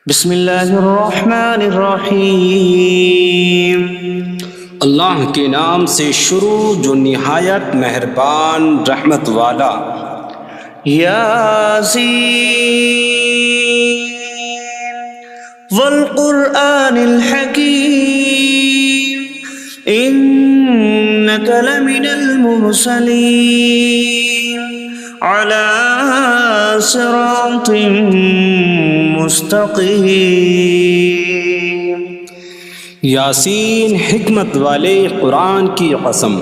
بسم اللہ الرحمن الرحیم۔ اللہ کے نام سے شروع جو نہایت مہربان رحمت والا۔ یاسین والقرآن الحکیم انک لمن المرسلین علی صراط مستقیم۔ یاسین حکمت والے قرآن کی قسم،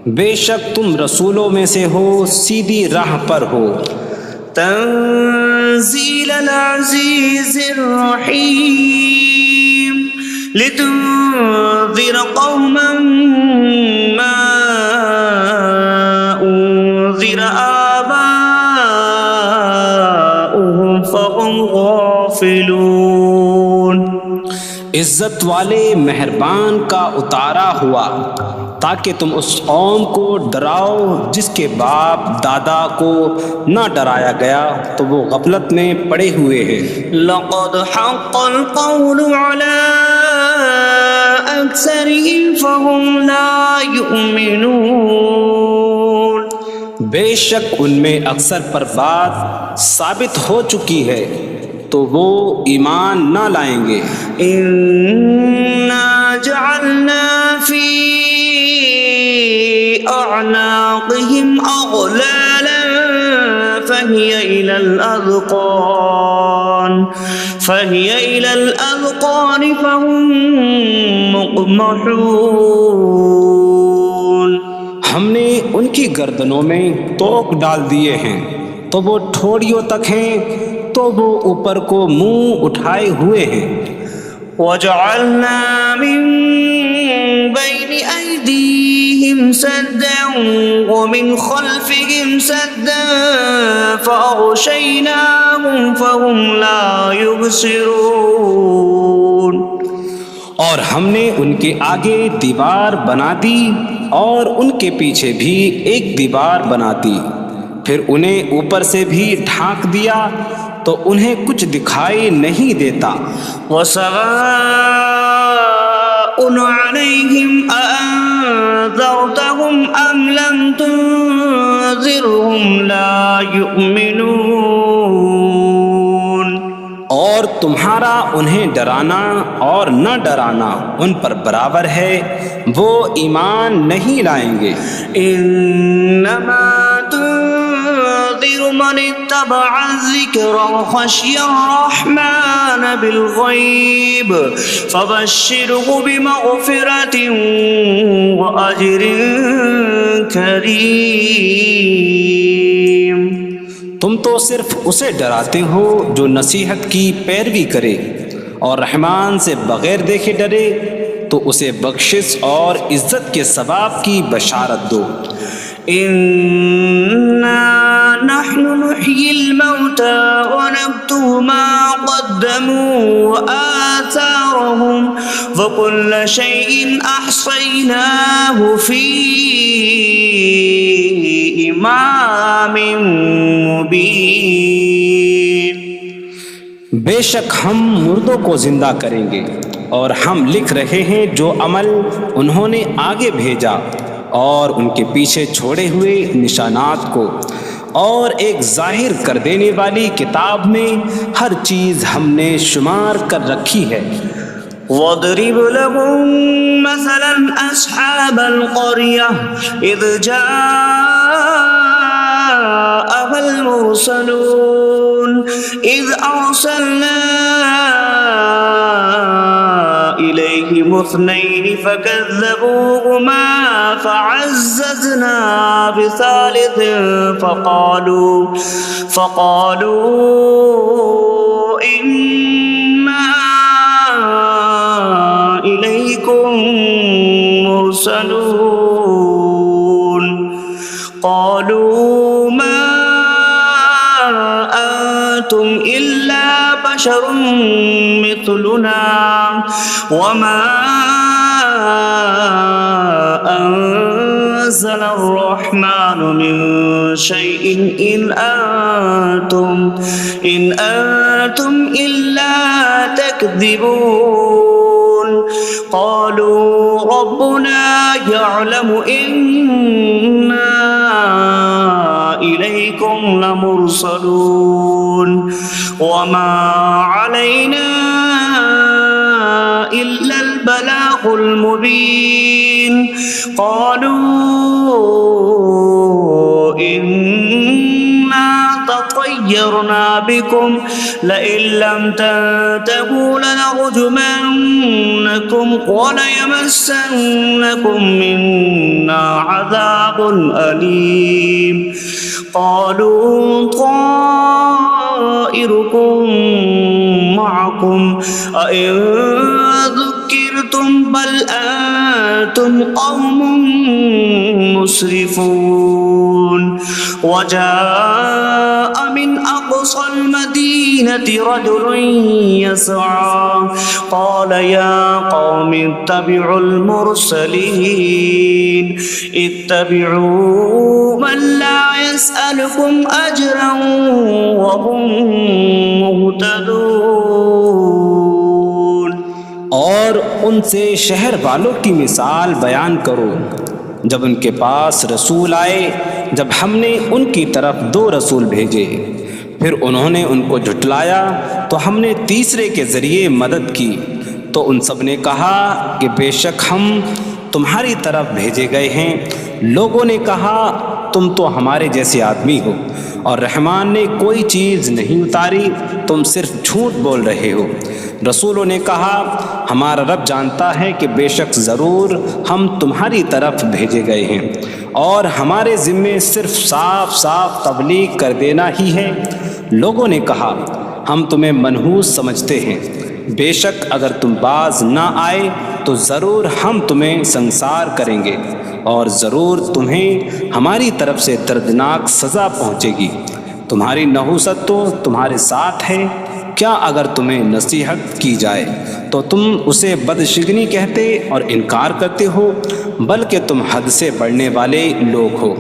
بے شک تم رسولوں میں سے ہو، سیدھی راہ پر ہو۔ تنزیل العزیز الرحیم لتنذر قوما ما انذر آباؤهم فهم غافلون۔ عزت والے مہربان کا اتارا ہوا تاکہ تم اس قوم کو ڈراؤ جس کے باپ دادا کو نہ ڈرایا گیا تو وہ غفلت میں پڑے ہوئے ہیں۔ لقد حق القول على أكثرهم فهم لا يؤمنون۔ بے شک ان میں اکثر پر بات ثابت ہو چکی ہے تو وہ ایمان نہ لائیں گے۔ إنا جعلنا في أعناقهم أغلالا فهي إلى الأذقان فهم مقمحون۔ ہم نے ان کی گردنوں میں توق ڈال دیے ہیں تو وہ ٹھوڑیوں تک ہیں، تو وہ اوپر کو منہ اٹھائے ہوئے ہیں۔ وجعلنا من بين أيديهم سدا ومن خلفهم سدا فأغشيناهم فهم لا يبصرون۔ اور ہم نے ان کے آگے دیوار بنا دی اور ان کے پیچھے بھی ایک دیوار بنا دی، پھر انہیں اوپر سے بھی ڈھانک دیا تو انہیں کچھ دکھائی نہیں دیتا۔ وسواء عليهم أأنذرتهم أم لم تنذرهم لا يؤمنون۔ اور تمہارا انہیں ڈرانا اور نہ ڈرانا ان پر برابر ہے، وہ ایمان نہیں لائیں گے۔ انما تنذر من اتبع الذکر وخشی الرحمن بالغیب فبشره بمغفرۃ واجر کریم۔ تم تو صرف اسے ڈراتے ہو جو نصیحت کی پیروی کرے اور رحمان سے بغیر دیکھے ڈرے، تو اسے بخشش اور عزت کے ثواب کی بشارت دو۔ انا نحن نحيي الموتى ونكتب ما قدموا وآثارهم وكل شيء أحصيناه في إمام مبين۔ بے شک ہم مردوں کو زندہ کریں گے اور ہم لکھ رہے ہیں جو عمل انہوں نے آگے بھیجا اور ان کے پیچھے چھوڑے ہوئے نشانات کو، اور ایک ظاہر کر دینے والی کتاب میں ہر چیز ہم نے شمار کر رکھی ہے۔ وَاضْرِبْ لَهُم مَّثَلًا أَصْحَابَ الْقَرْيَةِ إِذْ جَاءَهَا الْمُرْسَلُونَ إِذْ أَرْسَلْنَا إِلَيْهِمُ اثْنَيْنِ فَكَذَّبُوهُمَا فَعَزَّزْنَا بِثَالِثٍ فَقَالُوا إِنَّا إِلَيْكُمْ مُرْسَلُونَ قَالُوا مَا أَنْتُمْ إِلَّا بَشَرٌ مِثْلُنَا وَمَا أَنْتُمْ نزل الرحمن من شيء إن أنتم إلا تكذبون قالوا ربنا يعلم إنا إليكم لمرسلون وما علينا إلا البلاغ المبين قالوا إنا تطيرنا بكم لئن لم تنتهوا لنرجمنكم وليمسنكم منا عذاب أليم قالوا طائركم معكم أئن ذكرتم بل أنتم قوم مسرفون وجاء من أقصى المدينة رجل يسعى قال يا قوم اتبعوا المرسلين اتبعوا من لا يسألكم أجرا وهم مهتدون اور ان سے شہر والوں کی مثال بیان کرو جب ان کے پاس رسول آئے جب ہم نے ان کی طرف 2 رسول بھیجے پھر انہوں نے ان کو جھٹلایا تو ہم نے تیسرے کے ذریعے مدد کی تو ان سب نے کہا کہ بے شک ہم تمہاری طرف بھیجے گئے ہیں لوگوں نے کہا تم تو ہمارے جیسے آدمی ہو اور رحمان نے کوئی چیز نہیں اتاری تم صرف جھوٹ بول رہے ہو رسولوں نے کہا ہمارا رب جانتا ہے کہ بے شک ضرور ہم تمہاری طرف بھیجے گئے ہیں اور ہمارے ذمے صرف صاف صاف تبلیغ کر دینا ہی ہے لوگوں نے کہا ہم تمہیں منحوس سمجھتے ہیں بے شک اگر تم باز نہ آئے تو ضرور ہم تمہیں سنسار کریں گے اور ضرور تمہیں ہماری طرف سے دردناک سزا پہنچے گی تمہاری نحوست تو تمہارے ساتھ ہے کیا اگر تمہیں نصیحت کی جائے تو تم اسے بدشگنی کہتے اور انکار کرتے ہو بلکہ تم حد سے بڑھنے والے لوگ ہو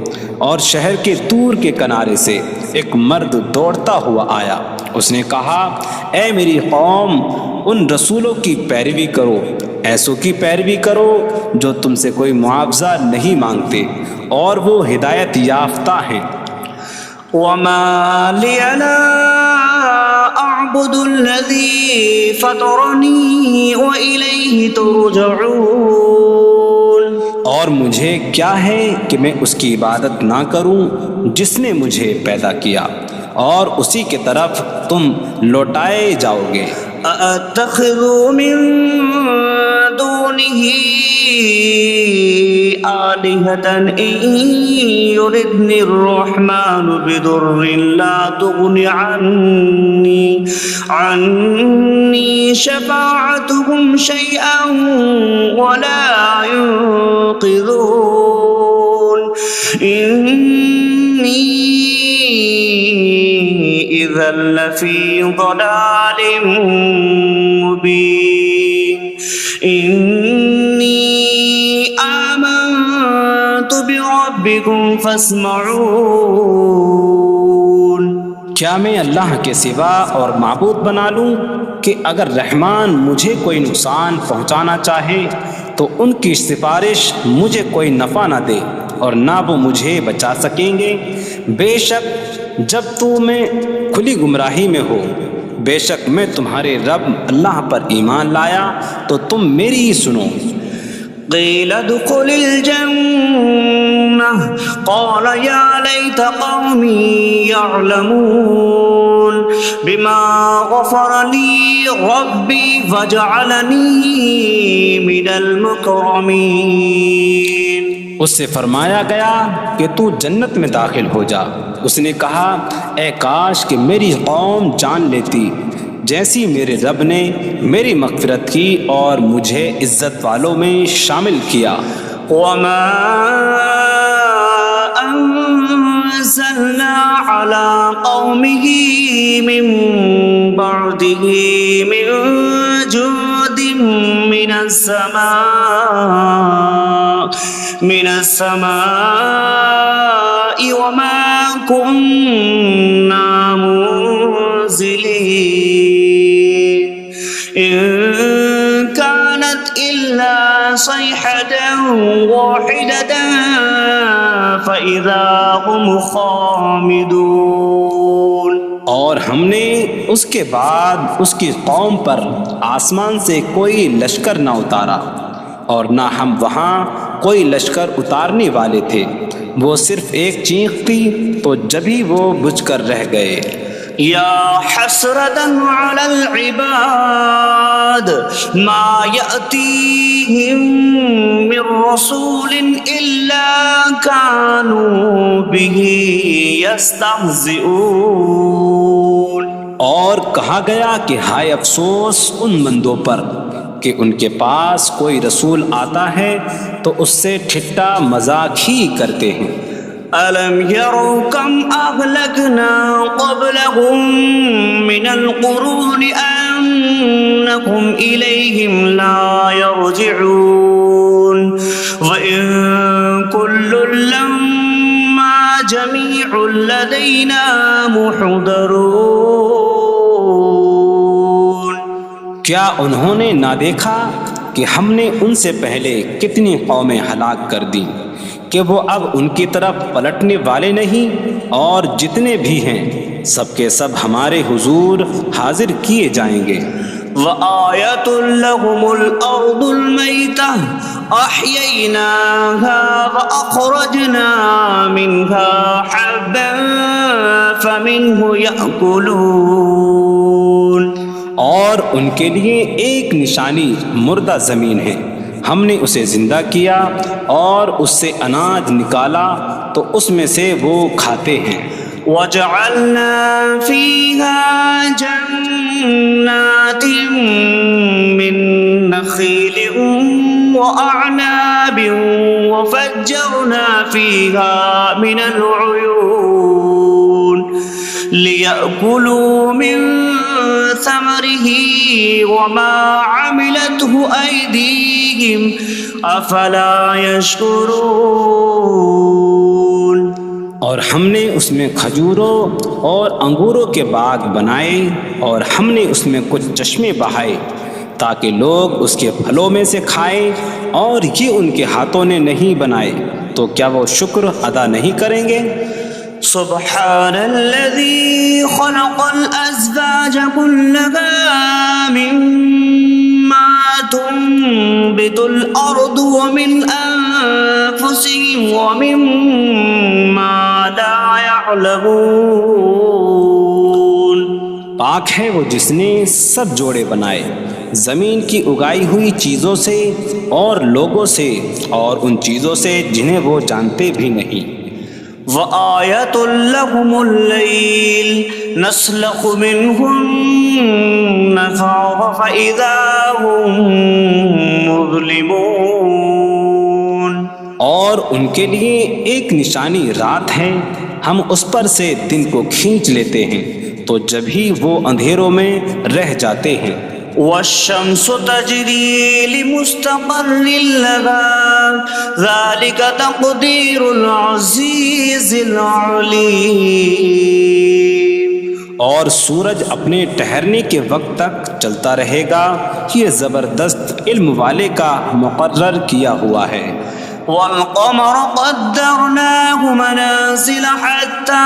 اور شہر کے دور کے کنارے سے ایک مرد دوڑتا ہوا آیا اس نے کہا اے میری قوم ان رسولوں کی پیروی کرو ایسوں کی پیروی کرو جو تم سے کوئی معاوضہ نہیں مانگتے اور وہ ہدایت یافتہ ہیں وما لي لا أعبد الذي فطرني وإليه ترجعون اور مجھے کیا ہے کہ میں اس کی عبادت نہ کروں جس نے مجھے پیدا کیا اور اسی کی طرف تم لوٹائے جاؤ گے أأتخذ من دونه آلهة إن يردني الرحمن بضر لا تغن عني شفاعتهم شيئا ولا ينقذون إني إذا لفي ضلال مبين إني آمنت بربكم فاسمعون کیا میں اللہ کے سوا اور معبود بنا لوں کہ اگر رحمان مجھے کوئی نقصان پہنچانا چاہے تو ان کی سفارش مجھے کوئی نفع نہ دے اور نہ وہ مجھے بچا سکیں گے بے شک جب تو میں کھلی گمراہی میں ہو بے شک میں تمہارے رب اللہ پر ایمان لایا تو تم میری ہی سنو قيل ادخل الجنة قال يا ليت قومي يعلمون بما غفر لي ربي فجعلني من المكرمين اس سے فرمایا گیا کہ تو جنت میں داخل ہو جا اس نے کہا اے کاش کہ میری قوم جان لیتی جیسی میرے رب نے میری مغفرت کی اور مجھے عزت والوں میں شامل کیا وما أنزلنا على قومه من بعده من جود من السماء وما كنا منزلين إن كانت إلا صيحة واحدة فإذا هم خامدون۔ اور ہم نے اس کے بعد اس کی قوم پر آسمان سے کوئی لشکر نہ اتارا، اور نہ ہم وہاں کوئی لشکر اتارنے والے تھے، وہ صرف ایک چیخ تھی تو جبھی وہ بجھ کر رہ گئے۔ یا حسرة على العباد ما يأتيهم من رسول إلا كانوا به يستهزئون۔ اور کہا گیا کہ ہائے افسوس ان بندوں پر کہ ان کے پاس کوئی رسول آتا ہے تو اس سے ٹھٹا مذاق ہی کرتے ہیں۔ أَلَمْ يَرَوْا كَمْ أَهْلَكْنَا قَبْلَهُمْ مِنَ الْقُرُونِ أَنَّكُمْ إِلَيْهِمْ لَا يَرْجِعُونَ وَإِن كُلٌّ لَّمَّا جَمِيعٌ لَّدَيْنَا مُحْضَرُونَ۔ کیا انہوں نے نہ دیکھا کہ ہم نے ان سے پہلے کتنی قومیں ہلاک کر دیں کہ وہ اب ان کی طرف پلٹنے والے نہیں، اور جتنے بھی ہیں سب کے سب ہمارے حضور حاضر کیے جائیں گے۔ وَآيَةٌ لَّهُمُ الْأَرْضُ الْمَيْتَةُ أَحْيَيْنَاهَا وَأَخْرَجْنَا مِنْهَا حَبًّا فَمِنْهُ يَأْكُلُونَ۔ اور ان کے لیے ایک نشانی مردہ زمین ہے، ہم نے اسے زندہ کیا اور اس سے اناج نکالا تو اس میں سے وہ کھاتے ہیں۔ وَجَعَلْنَا فِيهَا جَنَّاتٍ مِّن نَّخِيلٍ وَأَعْنَابٍ وَفَجَّرْنَا فِيهَا مِنَ الْعُيُونِ لِيَأْكُلُوا مِن ثَمَرِهِ وَمَا عَمِلَتْهُ أَيْدِيهِمْ أَفَلَا يَشْكُرُونَ۔ اور ہم نے اس میں کھجوروں اور انگوروں کے باغ بنائے، اور ہم نے اس میں کچھ چشمے بہائے تاکہ لوگ اس کے پھلوں میں سے کھائیں، اور یہ ان کے ہاتھوں نے نہیں بنائے، تو کیا وہ شکر ادا نہیں کریں گے؟ سبحان الذي خلق الأزواج كلها مما تنبت الأرض ومن أنفسهم ومما لا يعلمون۔ پاک ہے وہ جس نے سب جوڑے بنائے زمین کی اگائی ہوئی چیزوں سے اور لوگوں سے اور ان چیزوں سے جنہیں وہ جانتے بھی نہیں۔ وَآيَةٌ لَّهُمُ اللَّيْلُ نَسْلَخُ مِنْهُ النَّهَارَ فَإِذَا هُم مُظْلِمُونَ۔ اور ان کے لیے ایک نشانی رات ہے، ہم اس پر سے دن کو کھینچ لیتے ہیں تو جبھی وہ اندھیروں میں رہ جاتے ہیں۔ وَالشَّمْسُ تَجْرِي لِمُسْتَقَرٍّ لَّهَا ذَلِكَ تَقْدِيرُ الْعَزِيزِ الْعَلِيمِ۔ اور سورج اپنے ٹھہرنے کے وقت تک چلتا رہے گا، یہ زبردست علم والے کا مقرر کیا ہوا ہے۔ وَالْقَمَرَ قَدَّرْنَاهُ مَنَازِلَ حَتَّى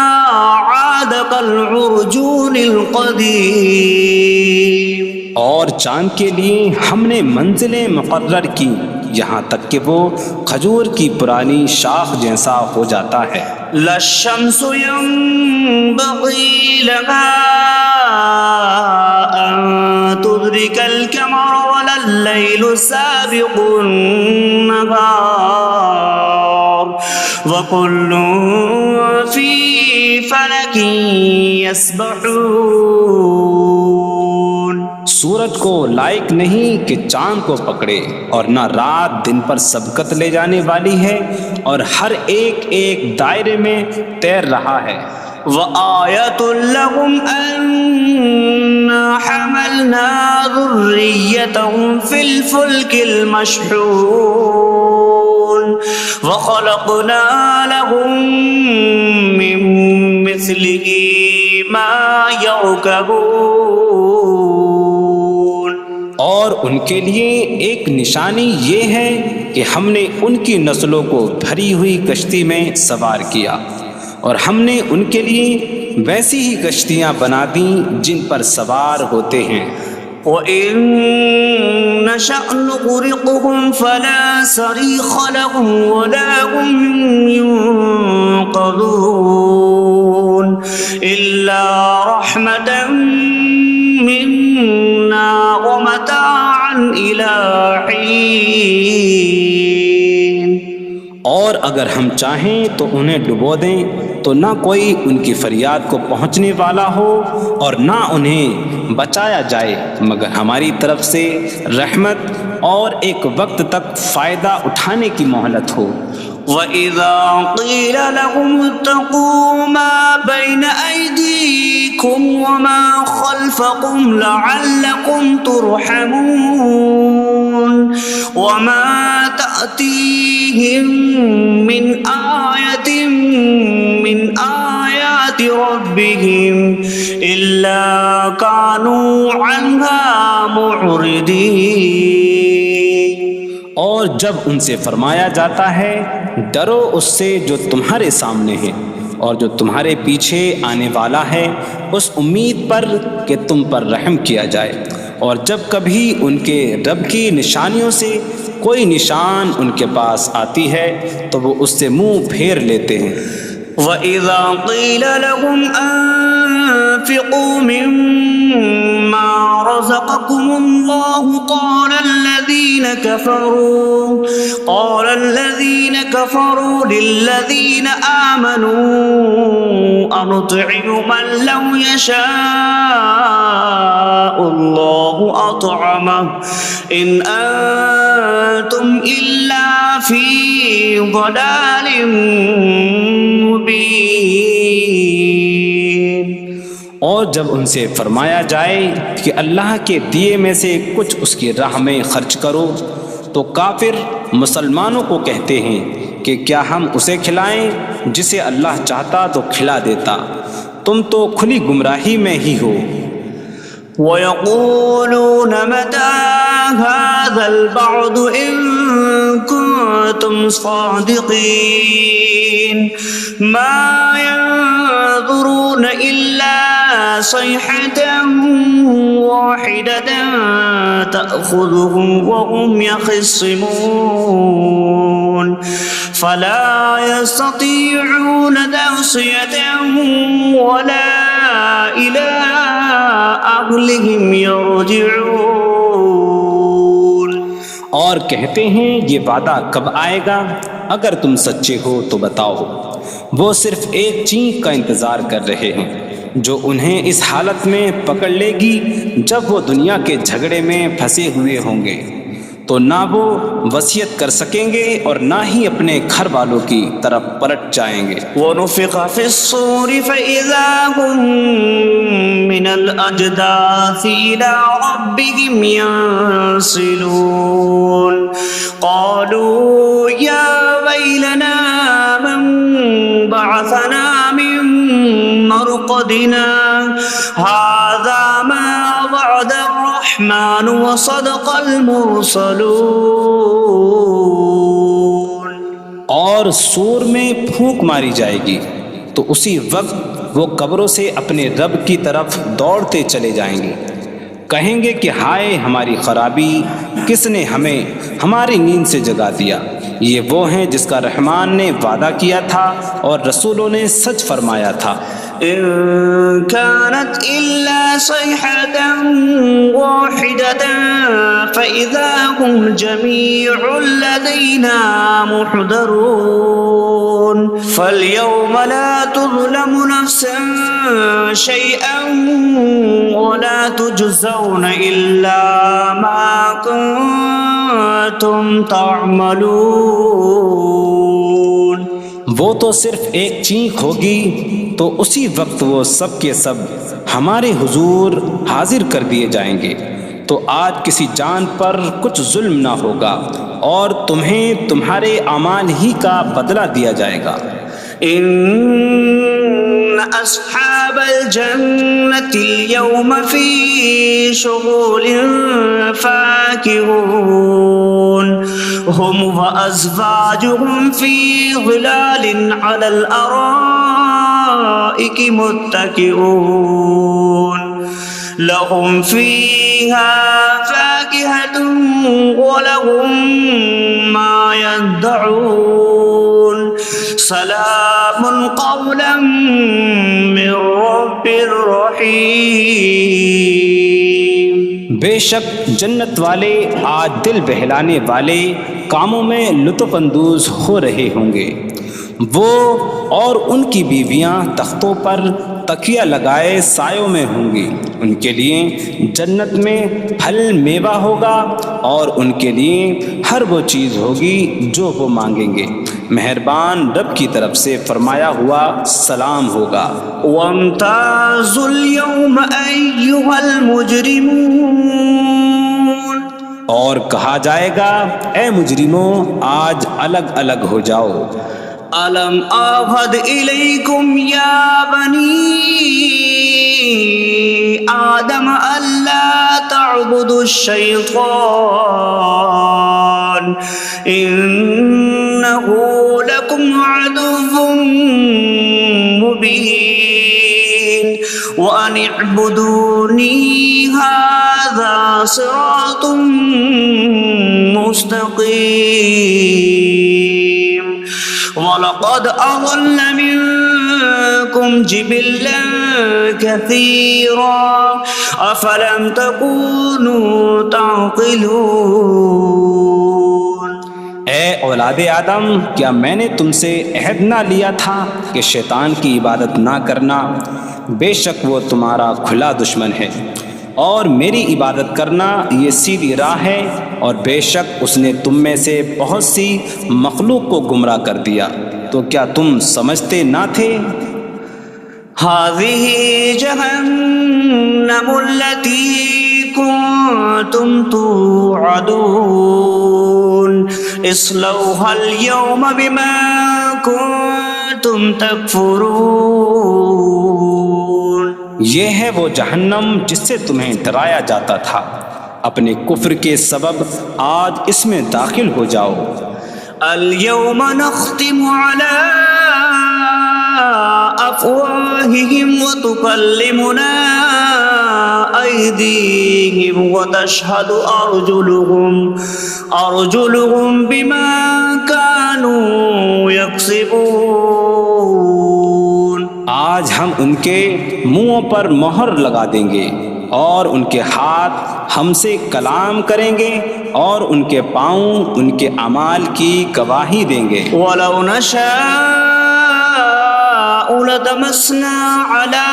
عَادَ كَالْعُرْجُونِ الْقَدِيمِ۔ اور چاند کے لیے ہم نے منزلیں مقرر کی یہاں تک کہ وہ کھجور کی پرانی شاخ جیسا ہو جاتا ہے۔ لا الشمس ينبغي لها أن تدرك القمر ولا الليل سابق النهار وكل في فلك يسبحون۔ سورج کو لائق نہیں کہ چاند کو پکڑے، اور نہ رات دن پر سبقت لے جانے والی ہے، اور ہر ایک ایک دائرے میں تیر رہا ہے۔ وَآيَةٌ لَّهُمْ أَنَّا حَمَلْنَا ذُرِّيَّتَهُم وذريتهم في الفلك المشحون وخلقنا لهم من مثله ما يركبون. اور ان کے لیے ایک نشانی یہ ہے کہ ہم نے ان کی نسلوں کو بھری ہوئی کشتی میں سوار کیا، اور ہم نے ان کے لیے ویسی ہی کشتیاں بنا دیں جن پر سوار ہوتے ہیں. وَإِن نَّشَأْ نُغْرِقْهُمْ فَلَا صَرِيخَ لَهُمْ وَلَا هُمْ يُنقَذُونَ إِلَّا رَحْمَةً مِّنَّا وَمَتَاعًا إِلَىٰ حِينٍ. اور اگر ہم چاہیں تو انہیں ڈبو دیں تو نہ کوئی ان کی فریاد کو پہنچنے والا ہو اور نہ انہیں بچایا جائے مگر ہماری طرف سے رحمت اور ایک وقت تک فائدہ اٹھانے کی مہلت ہو. وَإِذَا قِيلَ لَهُمُ اتَّقُوا مَا بَيْنَ أَيْدِيكُمْ وَمَا خَلْفَكُمْ لَعَلَّكُمْ تُرْحَمُونَ وَمَا تَأْتِيهِم مِّنْ آيَةٍ مِّنْ آيَاتِ رَبِّهِمْ إِلَّا كَانُوا عَنْهَا مُعْرِضِينَ. اور جب ان سے فرمایا جاتا ہے ڈرو اس سے جو تمہارے سامنے ہے اور جو تمہارے پیچھے آنے والا ہے، اس امید پر کہ تم پر رحم کیا جائے، اور جب کبھی ان کے رب کی نشانیوں سے کوئی نشان ان کے پاس آتی ہے تو وہ اس سے منہ پھیر لیتے ہیں. وَإِذَا قِيلَ لَهُمْ أَنفِقُوا مِمَّا رَزَقَكُمُ اللَّهُ قَالَ الَّذِينَ كَفَرُوا لِلَّذِينَ آمَنُوا أَنُطْعِمُ مَن لَّوْ يَشَاءُ اللَّهُ أَطْعَمَهُ إِنْ أَنتُمْ إِلَّا فِي ضَلَالٍ مبین. اور جب ان سے فرمایا جائے کہ اللہ کے دیے میں سے کچھ اس کی راہ میں خرچ کرو تو کافر مسلمانوں کو کہتے ہیں کہ کیا ہم اسے کھلائیں جسے اللہ چاہتا تو کھلا دیتا، تم تو کھلی گمراہی میں ہی ہو. وَيَقُولُونَ مَتَىٰ هَٰذَا الْوَعْدُ إِن كُنتُمْ صَادِقِينَ مَا يَنظُرُونَ إِلَّا صَيْحَةً وَاحِدَةً تَأْخُذُهُمْ وَهُمْ يَخِصِّمُونَ فَلَا يَسْتَطِيعُونَ تَوْصِيَةً وَلَا إِلَىٰ أَهْلِهِمْ يَرْجِعُونَ. اور کہتے ہیں یہ وعدہ کب آئے گا؟ اگر تم سچے ہو تو بتاؤ. وہ صرف ایک چینک کا انتظار کر رہے ہیں جو انہیں اس حالت میں پکڑ لے گی جب وہ دنیا کے جھگڑے میں پھنسے ہوئے ہوں گے تو نہ وہ وصیت کر سکیں گے اور نہ ہی اپنے گھر والوں کی طرف پلٹ جائیں گے. وَنُفِخَ فِي الصُّورِ فَإِذَا هُم مِّنَ الْأَجْدَاثِ إِلَىٰ رَبِّهِمْ يَنسِلُونَ قَالُوا يَا وَيْلَنَا مَن بَعَثَنَا مِن مَّرْقَدِنَا هَٰذَا مَا وَعَدَ الرَّحْمَٰنُ وَصَدَقَ الْمُرْسَلُونَ. اور سور میں پھونک ماری جائے گی تو اسی وقت وہ قبروں سے اپنے رب کی طرف دوڑتے چلے جائیں گے، کہیں گے کہ ہائے ہماری خرابی، کس نے ہمیں ہماری نیند سے جگا دیا. یہ وہ ہیں جس کا رحمان نے وعدہ کیا تھا اور رسولوں نے سچ فرمایا تھا. إن كانت إلا صيحة واحدة فإذا هم جميع لدينا محضرون فاليوم لا تظلم نفس شيئا ولا تجزون إلا ما كنتم تعملون. وہ تو صرف ایک چینک ہوگی تو اسی وقت وہ سب کے سب ہمارے حضور حاضر کر دیے جائیں گے، تو آج کسی جان پر کچھ ظلم نہ ہوگا اور تمہیں تمہارے اعمال ہی کا بدلہ دیا جائے گا۔ إن أصحاب الجنة اليوم في شغل فاكهون هم وأزواجهم في ظلال على الأرائك متكئون لهم فيها فاكهة ولهم ما يدعون سلام قولا من رب رحیم۔ بے شک جنت والے آج دل بہلانے والے کاموں میں لطف اندوز ہو رہے ہوں گے۔ وہ اور ان کی بیویاں تختوں پر تکیہ لگائے سایوں میں ہوں گی۔ ان کے لیے جنت میں پھل میوہ ہوگا اور ان کے لیے ہر وہ چیز ہوگی جو وہ مانگیں گے۔ مہربان رب کی طرف سے فرمایا ہوا سلام ہوگا۔ وامتازوا اليوم أيها المجرمون، اور کہا جائے گا اے مجرموں آج الگ الگ ہو جاؤ۔ ألم أعهد إليكم يا بني آدم ألا تعبدوا الشيطان إنه لكم عدو مبين وأن اعبدوني هذا صراط مستقيم وَلَقَدْ أَضَلَّ مِنكُمْ جِبِلًّا كَثِيرًا أَفَلَمْ تَكُونُوا تَعْقِلُونَ۔ اے اولاد آدم، کیا میں نے تم سے عہد نہ لیا تھا کہ شیطان کی عبادت نہ کرنا؟ بے شک وہ تمہارا کھلا دشمن ہے، اور میری عبادت کرنا یہ سیدھی راہ ہے، اور بے شک اس نے تم میں سے بہت سی مخلوق کو گمراہ کر دیا، تو کیا تم سمجھتے نہ تھے؟ هذه جهنم التي كنتم توعدون اصلوها اليوم بما كنتم تكفرون۔ یہ ہے وہ جہنم جس سے تمہیں ڈرایا جاتا تھا، اپنے کفر کے سبب آج اس میں داخل ہو جاؤ۔ اليوم نختم على أفواههم وتكلمنا أيديهم وتشهد أرجلهم بما كانوا يكسبون۔ آج ہم ان کے منہوں پر مہر لگا دیں گے، اور ان کے ہاتھ ہم سے کلام کریں گے، اور ان کے پاؤں ان کے اعمال کی گواہی دیں گے۔ وَلَوْ نَشَاءُ لَطَمَسْنَا عَلَىٰ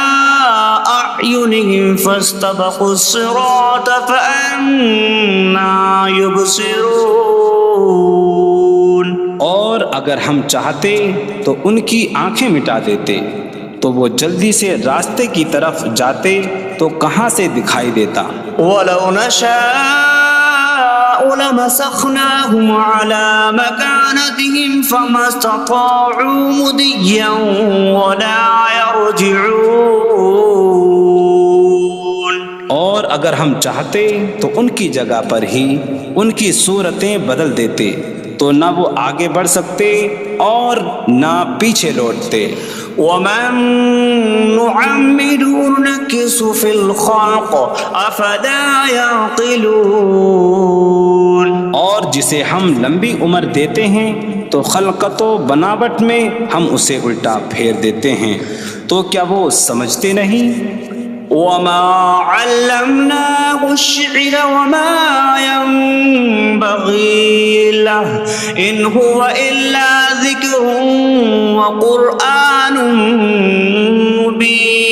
أَعْيُنِهِمْ فَاسْتَبَقُوا الصِّرَاطَ فَأَنَّىٰ يُبْصِرُونَ۔ اور اگر ہم چاہتے تو ان کی آنکھیں مٹا دیتے، تو وہ جلدی سے راستے کی طرف جاتے تو کہاں سے دکھائی دیتا۔ وَلَوْ نَشَاءُ لَمَسَخْنَاهُمْ عَلَىٰ مَكَانَتِهِمْ فَمَا اسْتَطَاعُوا مُضِيًّا وَلَا يَرْجِعُونَ۔ اور اگر ہم چاہتے تو ان کی جگہ پر ہی ان کی صورتیں بدل دیتے، تو نہ وہ آگے بڑھ سکتے اور نہ پیچھے لوٹتے۔ وَمَن نُعَمِّرْهُ نُنَكِّسْهُ فِي الْخَلْقِ أَفَلَا يَعْقِلُونَ۔ اور جسے ہم لمبی عمر دیتے ہیں تو خلقت و بناوٹ میں ہم اسے الٹا پھیر دیتے ہیں، تو کیا وہ سمجھتے نہیں؟ وَمَا عَلَّمْنَاهُ الشِّعْرَ وَمَا يَنبَغِي لَهُ إِنْ هُوَ إِلَّا ذِكْرٌ وَقُرْآنٌ مُبِينٌ۔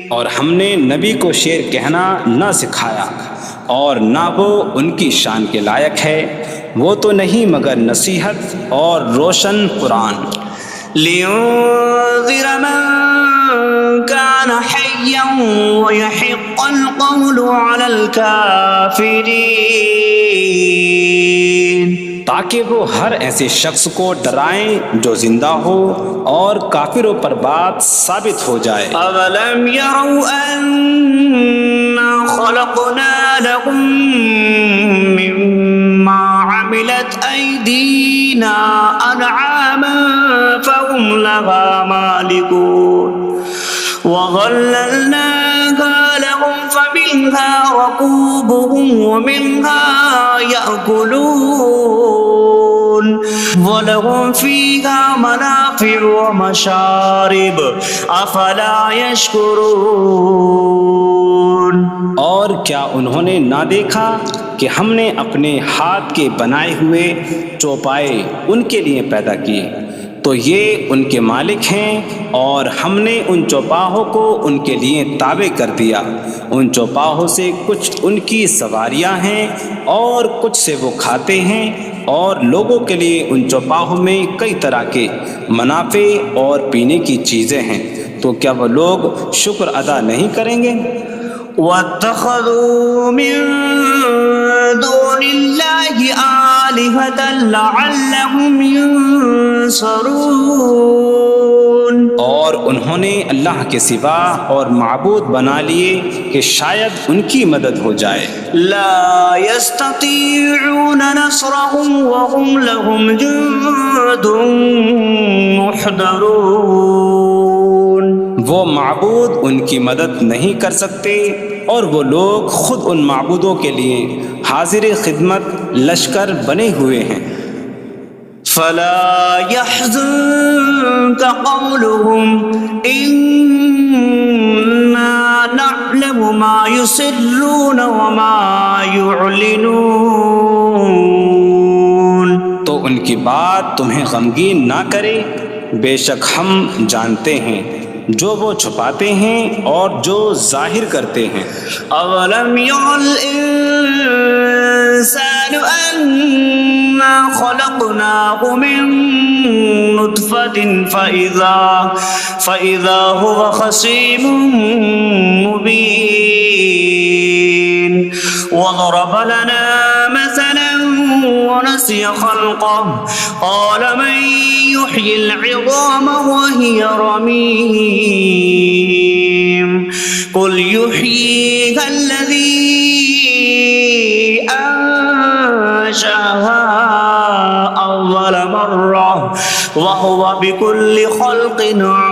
اور ہم نے نبی کو شعر کہنا نہ سکھایا، اور نہ وہ ان کی شان کے لائق ہے، وہ تو نہیں مگر نصیحت اور روشن قرآن۔ لِيُنذِرَ مَن كَانَ حَيًّا حيا ويحق القول على الكافرين تاکہ وہ ہر ایسے شخص کو ڈرائیں جو زندہ ہو اور کافروں پر بات ثابت ہو جائے۔ أولم يروا أنا خلقنا لهم مما عملت أيدينا أنعاما فهم لها مالكون وظللناها لهم فمنها ركوبهم ومنها يأكلون وَلَهُمْ فِيهَا مَنَافِعُ وَمَشَارِبُ أَفَلَا يَشْكُرُونَ۔ اور کیا انہوں نے نہ دیکھا کہ ہم نے اپنے ہاتھ کے بنائے ہوئے چوپائے ان کے لیے پیدا کیے، تو یہ ان کے مالک ہیں، اور ہم نے ان چوپاہوں کو ان کے لیے تابع کر دیا۔ ان چوپاہوں سے کچھ ان کی سواریاں ہیں اور کچھ سے وہ کھاتے ہیں، اور لوگوں کے لیے ان چوپاہوں میں کئی طرح کے منافع اور پینے کی چیزیں ہیں، تو کیا وہ لوگ شکر ادا نہیں کریں گے؟ وَاتَّخَذُوا مِن دُونِ اللَّهِ آلِهَةً لَعَلَّهُمْ يُنصَرُونَ۔ اور انہوں نے اللہ کے سوا اور معبود بنا لیے کہ شاید ان کی مدد ہو جائے۔ لا يستطيعون نصرهم وهم لهم جند محضرون۔ وہ معبود ان کی مدد نہیں کر سکتے، اور وہ لوگ خود ان معبودوں کے لیے حاضر خدمت لشکر بنے ہوئے ہیں۔ فلا يحزنك قولهم إنا نعلم ما يسرون وما يعلنون۔ تو ان کی بات تمہیں غمگین نہ کرے، بے شک ہم جانتے ہیں جو وہ چھپاتے ہیں اور جو ظاہر کرتے ہیں۔ اولم ير الانسان انا خلقناه من نطفة فاذا هو خصيم مبين وضرب لنا مثلا ونسي خلقه قال من يحيي العظام وهي رميم قل يحييها الذي أنشأها أول مرة وهو بكل خلق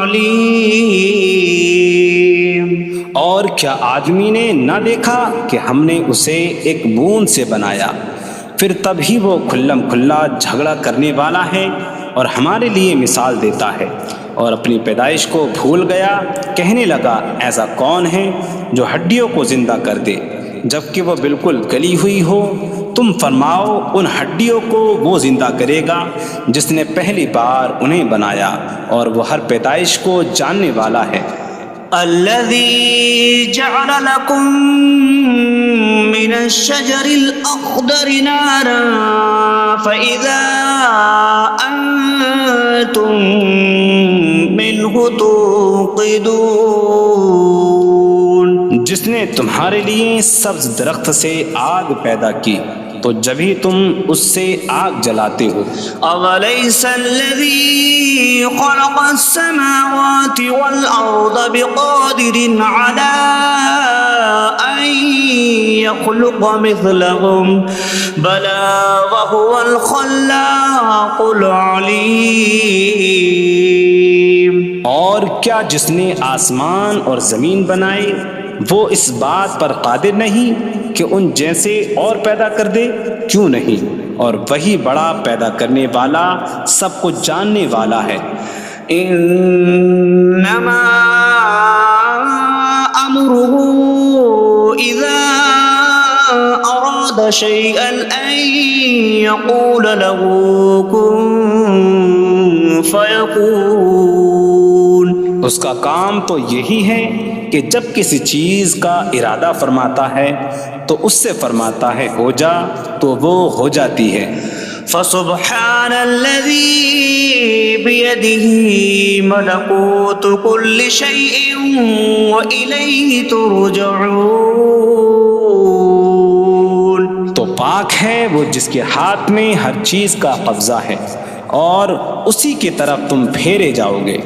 عليم۔ اور کیا آدمی نے نہ دیکھا کہ ہم نے اسے ایک بوند سے بنایا، پھر تب ہی وہ کھلم کھلا جھگڑا کرنے والا ہے اور ہمارے لیے مثال دیتا ہے، اور اپنی پیدائش کو بھول گیا، کہنے لگا ایسا کون ہے جو ہڈیوں کو زندہ کر دے جبکہ وہ بالکل گلی ہوئی ہو؟ تم فرماؤ ان ہڈیوں کو وہ زندہ کرے گا جس نے پہلی بار انہیں بنایا، اور وہ ہر پیدائش کو جاننے والا ہے۔ الذي جعل لكم من الشجر الأخضر نارا فإذا أنتم منه توقدون۔ جس نے تمہارے لیے سبز درخت سے آگ پیدا کی تو جبھی تم اس سے آگ جلاتے ہو۔ أَوَلَيْسَ الَّذِي خَلَقَ السَّمَاوَاتِ وَالْأَرْضَ بِقَادِرٍ عَلَىٰ أَن يَخْلُقَ مِثْلَهُمْ بَلَىٰ وَهُوَ الْخَلَّاقُ الْعَلِيمُ۔ اور کیا جس نے آسمان اور زمین بنائے وہ اس بات پر قادر نہیں کہ ان جیسے اور پیدا کر دے؟ کیوں نہیں، اور وہی بڑا پیدا کرنے والا سب کچھ جاننے والا ہے۔ انما امره اذا اراد شيئا ان يقول له كن فيكون۔ اس کا کام تو یہی ہے کہ جب کسی چیز کا ارادہ فرماتا ہے تو اس سے فرماتا ہے ہو جا، تو وہ ہو جاتی ہے۔ فسبحان الذي بيده ملكوت كل شيء وإليه ترجعون. تو پاک ہے وہ جس کے ہاتھ میں ہر چیز کا قبضہ ہے اور اسی کی طرف تم پھیرے جاؤ گے.